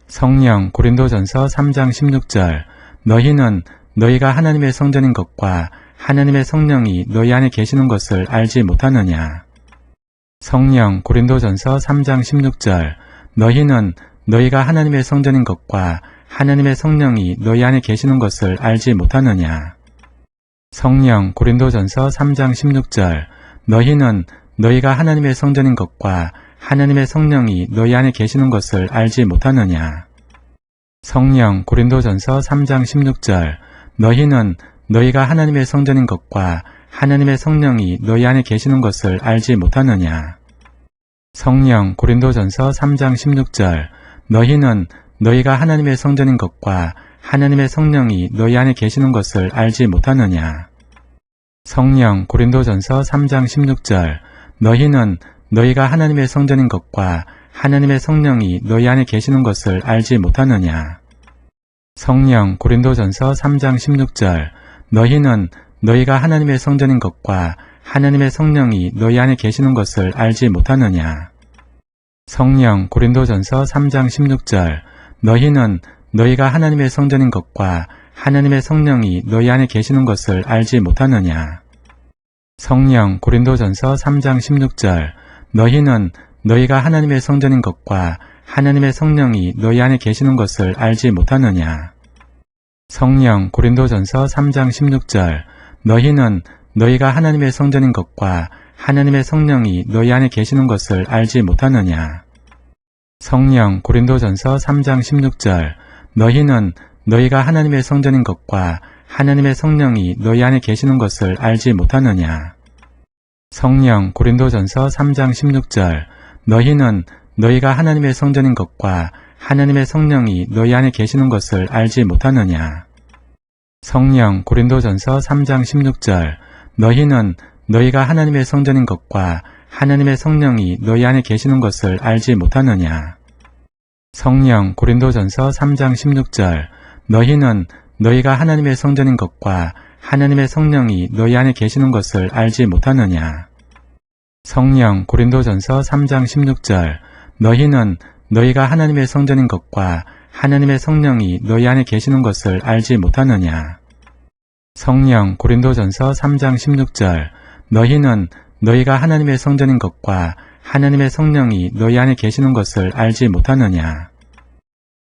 성령 고린도전서 3장 16절 너희는 너희가 하나님의 성전인 것과 하나님의 성령이 너희 안에 계시는 것을 알지 못하느냐. 성령 고린도전서 3장 16절 너희는 너희가 하나님의 성전인 것과 하나님의 성령이 너희 안에 계시는 것을 알지 못하느냐. 성령 고린도전서 3장 16절 너희는 너희가 하나님의 성전인 것과 하나님의 성령이 너희 안에 계시는 것을 알지 못하느냐. 성령 고린도전서 3장 16절 너희는 너희가 하나님의 성전인 것과 하나님의 성령이 너희 안에 계시는 것을 알지 못하느냐. 성령 고린도전서 3장 16절 너희는 너희가 하나님의 성전인 것과 하나님의 성령이 너희 안에 계시는 것을 알지 못하느냐. 성령 고린도전서 3장 16절 너희는 너희가 하나님의 성전인 것과 하나님의 성령이 너희 안에 계시는 것을 알지 못하느냐. 성령 고린도전서 3장 16절 너희는 너희가 하나님의 성전인 것과 하나님의 성령이 너희 안에 계시는 것을 알지 못하느냐. 성령 고린도전서 3장 16절 너희는 너희가 하나님의 성전인 것과 하나님의 성령이 너희 안에 계시는 것을 알지 못하느냐. 성령 고린도전서 3장 16절 너희는 너희가 하나님의 성전인 것과 하나님의 성령이 너희 안에 계시는 것을 알지 못하느냐. 성령 고린도전서 3장 16절 너희는 너희가 하나님의 성전인 것과 하나님의 성령이 너희 안에 계시는 것을 알지 못하느냐. 성령 고린도전서 3장 16절 너희는 너희가 하나님의 성전인 것과 하나님의 성령이 너희 안에 계시는 것을 알지 못하느냐. 성령 고린도전서 3장 16절 너희는 너희가 하나님의 성전인 것과 하나님의 성령이 너희 안에 계시는 것을 알지 못하느냐. 성령 고린도전서 3장 16절 너희는 너희가 하나님의 성전인 것과 하나님의 성령이 너희 안에 계시는 것을 알지 못하느냐. 성령 고린도전서 3장 16절 너희는 너희가 하나님의 성전인 것과 하나님의 성령이 너희 안에 계시는 것을 알지 못하느냐. 성령 고린도전서 3장 16절 너희는 너희가 하나님의 성전인 것과 하나님의 성령이 너희 안에 계시는 것을 알지 못하느냐. 성령 고린도전서 3장 16절 너희는 너희가 하나님의 성전인 것과 하나님의 성령이 너희 안에 계시는 것을 알지 못하느냐.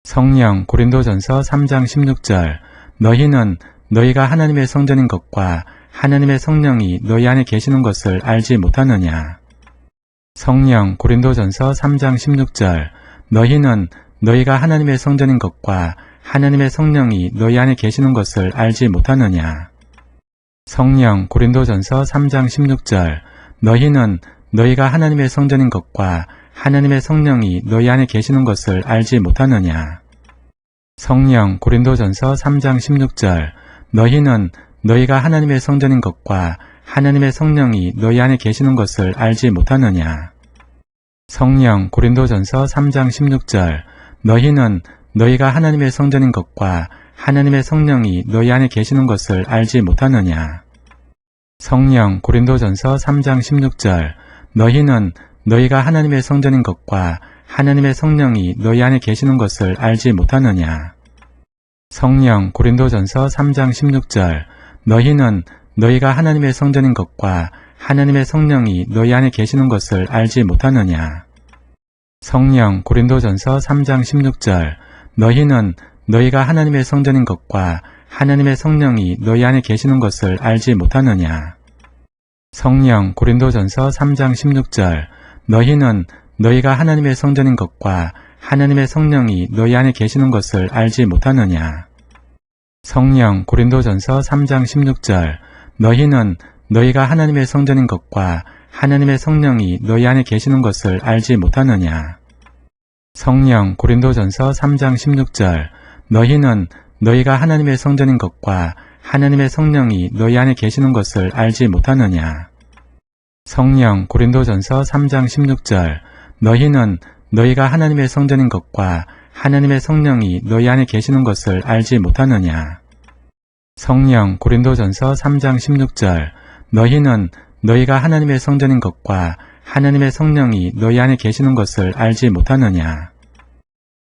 성령 고린도전서 3장 16절 너희는 너희가 하나님의 성전인 것과 하나님의 성령이 너희 안에 계시는 것을 알지 못하느냐. 성령 고린도전서 3장 16절 너희는 너희가 하나님의 성전인 것과 하나님의 성령이 너희 안에 계시는 것을 알지 못하느냐. 성령 고린도전서 3장 16절 너희는 너희가 하나님의 성전인 것과 하나님의 성령이 너희 안에 계시는 것을 알지 못하느냐. 성령 고린도전서 3장 16절 너희는 너희가 하나님의 성전인 것과 하나님의 성령이 너희 안에 계시는 것을 알지 못하느냐. 성령 고린도전서 3장 16절 너희는 너희가 하나님의 성전인 것과 하나님의 성령이 너희 안에 계시는 것을 알지 못하느냐. 성령 고린도전서 3장 16절 너희는 너희가 하나님의 성전인 것과 하나님의 성령이 너희 안에 계시는 것을 알지 못하느냐. 성령 고린도전서 3장 16절 너희는 너희가 하나님의 성전인 것과 하나님의 성령이 너희 안에 계시는 것을 알지 못하느냐. 성령 고린도전서 3장 16절 너희는 너희가 하나님의 성전인 것과 하나님의 성령이 너희 안에 계시는 것을 알지 못하느냐. 성령 고린도전서 3장 16절 너희는 너희가 하나님의 성전인 것과 하나님의 성령이 너희 안에 계시는 것을 알지 못하느냐. 성령 고린도전서 3장 16절 너희는 너희가 하나님의 성전인 것과 하나님의 성령이 너희 안에 계시는 것을 알지 못하느냐. 성령 고린도전서 3장 16절 너희는 너희가 하나님의 성전인 것과 하나님의 성령이 너희 안에 계시는 것을 알지 못하느냐. 성령 고린도전서 3장 16절 너희는 너희가 하나님의 성전인 것과 하나님의 성령이 너희 안에 계시는 것을 알지 못하느냐. 성령 고린도전서 3장 16절 너희는 너희가 하나님의 성전인 것과 하나님의 성령이 너희 안에 계시는 것을 알지 못하느냐.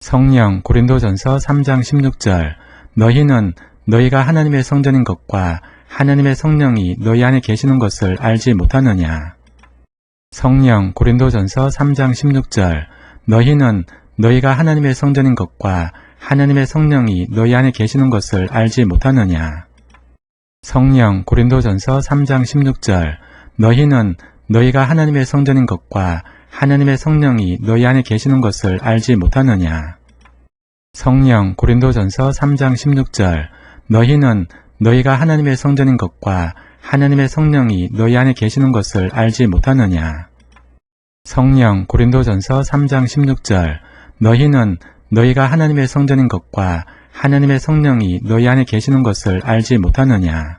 성령 고린도전서 3장 16절 너희는 너희가 하나님의 성전인 것과 하나님의 성령이 너희 안에 계시는 것을 알지 못하느냐. 성령 고린도전서 3장 16절 너희는 너희가 하나님의 성전인 것과 하나님의 성령이 너희 안에 계시는 것을 알지 못하느냐. 성령 고린도전서 3장 16절 너희는 너희가 하나님의 성전인 것과 하나님의 성령이 너희 안에 계시는 것을 알지 못하느냐. 성령 고린도전서 3장 16절 너희는 너희가 하나님의 성전인 것과 하나님의 성령이 너희 안에 계시는 것을 알지 못하느냐. 성령 고린도전서 3장 16절 너희는 너희가 하나님의 성전인 것과 하나님의 성령이 너희 안에 계시는 것을 알지 못하느냐.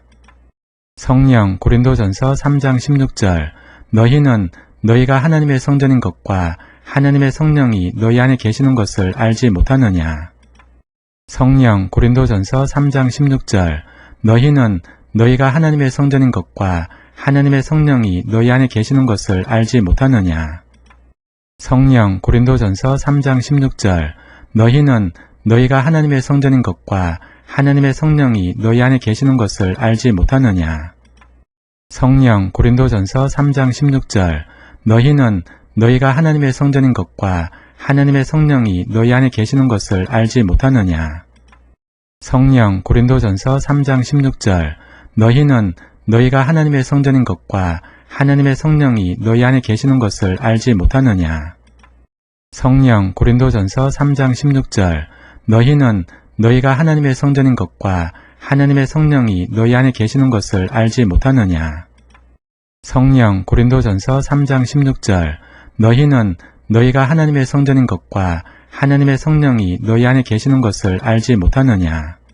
성령 고린도전서 3장 16절 너희는 너희가 하나님의 성전인 것과 하나님의 성령이 너희 안에 계시는 것을 알지 못하느냐. 성령 고린도전서 3장 16절 너희는 너희가 하나님의 성전인 것과 하나님의 성령이 너희 안에 계시는 것을 알지 못하느냐. 성령 고린도전서 3장 16절 너희는 너희가 하나님의 성전인 것과 하나님의 성령이 너희 안에 계시는 것을 알지 못하느냐. 성령 고린도전서 3장 16절 너희는 너희가 하나님의 성전인 것과 하나님의 성령이 너희 안에 계시는 것을 알지 못하느냐. 성령 고린도전서 3장 16절 너희는 너희가 하나님의 성전인 것과 하나님의 성령이 너희 안에 계시는 것을 알지 못하느냐. 성령 고린도전서 3장 16절 너희는 너희가 하나님의 성전인 것과 하나님의 성령이 너희 안에 계시는 것을 알지 못하느냐. 성령 고린도전서 3장 16절 너희는 너희가 하나님의 성전인 것과 하나님의 성령이 너희 안에 계시는 것을 알지 못하느냐.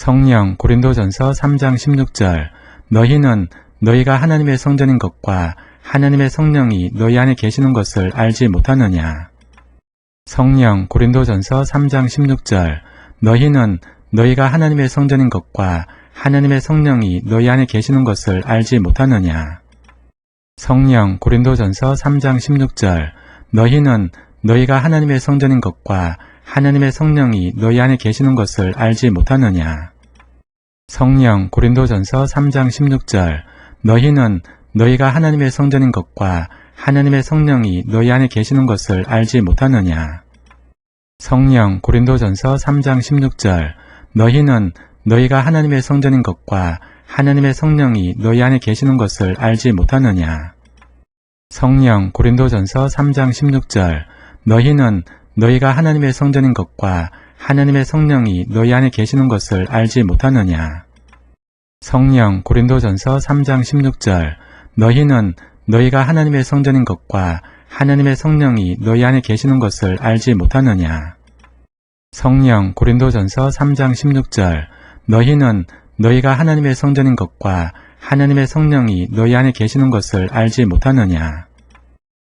성령 고린도전서 3장 16절 너희는 너희가 하나님의 성전인 것과 하나님의 성령이 너희 안에 계시는 것을 알지 못하느냐. 성령 고린도전서 3장 16절 너희는 너희가 하나님의 성전인 것과 하나님의 성령이 너희 안에 계시는 것을 알지 못하느냐. 성령 고린도전서 3장 16절 너희는 너희가 하나님의 성전인 것과 하나님의 성령이 너희 안에 계시는 것을 알지 못하느냐. 성령 고린도전서 3장 16절 너희는 너희가 하나님의 성전인 것과 하나님의 성령이 너희 안에 계시는 것을 알지 못하느냐. 성령 고린도전서 3장 16절 너희는 너희가 하나님의 성전인 것과 하나님의 성령이 너희 안에 계시는 것을 알지 못하느냐. 성령 고린도전서 3장 16절 너희는 너희가 하나님의 성전인 것과 하나님의 성령이 너희 안에 계시는 것을 알지 못하느냐. 성령 고린도전서 3장 16절 너희는 너희가 하나님의 성전인 것과 하나님의 성령이 너희 안에 계시는 것을 알지 못하느냐. 성령 고린도전서 3장 16절 너희는 너희가 하나님의 성전인 것과 하나님의 성령이 너희 안에 계시는 것을 알지 못하느냐.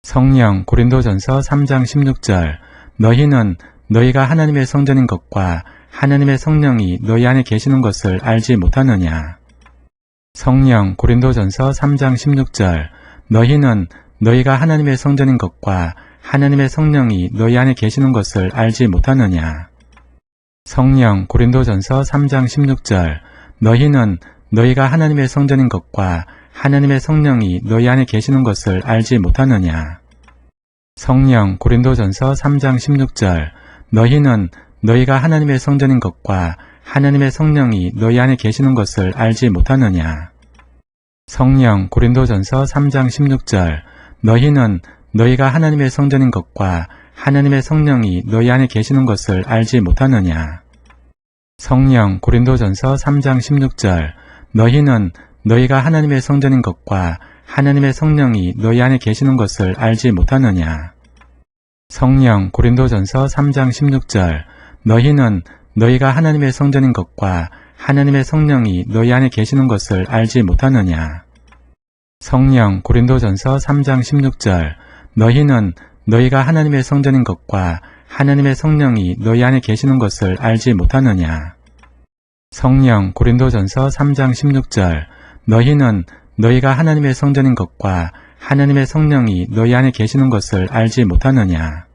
성령 고린도전서 3장 16절 너희는 너희가 하나님의 성전인 것과 하나님의 성령이 너희 안에 계시는 것을 알지 못하느냐. 성령 고린도전서 3장 16절 너희는 너희가 하나님의 성전인 것과 하나님의 성령이 너희 안에 계시는 것을 알지 못하느냐. 성령 고린도전서 3장 16절 너희는 너희가 하나님의 성전인 것과 하나님의 성령이 너희 안에 계시는 것을 알지 못하느냐. 성령 고린도전서 3장 16절 너희는 너희가 하나님의 성전인 것과 하나님의 성령이 너희 안에 계시는 것을 알지 못하느냐. 성령 고린도전서 3장 16절 너희는 너희가 하나님의 성전인 것과 하나님의 성령이 너희 안에 계시는 것을 알지 못하느냐. 성령 고린도전서 3장 16절 너희는 너희가 하나님의 성전인 것과 하나님의 성령이 너희 안에 계시는 것을 알지 못하느냐. 성령 고린도전서 3장 16절 너희는 너희가 하나님의 성전인 것과 하나님의 성령이 너희 안에 계시는 것을 알지 못하느냐. 성령 고린도전서 3장 16절 너희는 너희가 하나님의 성전인 것과 하나님의 성령이 너희 안에 계시는 것을 알지 못하느냐. 성령 고린도전서 3장 16절 너희는 너희가 하나님의 성전인 것과 하나님의 성령이 너희 안에 계시는 것을 알지 못하느냐.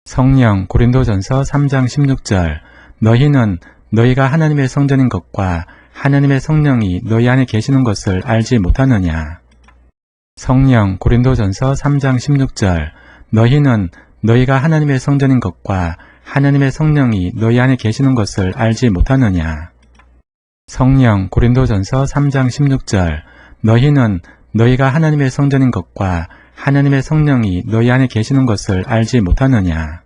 성령 고린도전서 3장 16절 너희는 너희가 하나님의 성전인 것과 하나님의 성령이 너희 안에 계시는 것을 알지 못하느냐. 성령 고린도전서 3장 16절 너희는 너희가 하나님의 성전인 것과 하나님의 성령이 너희 안에 계시는 것을 알지 못하느냐. 성령 고린도전서 3장 16절 너희는 너희가 하나님의 성전인 것과 하나님의 성령이 너희 안에 계시는 것을 알지 못하느냐.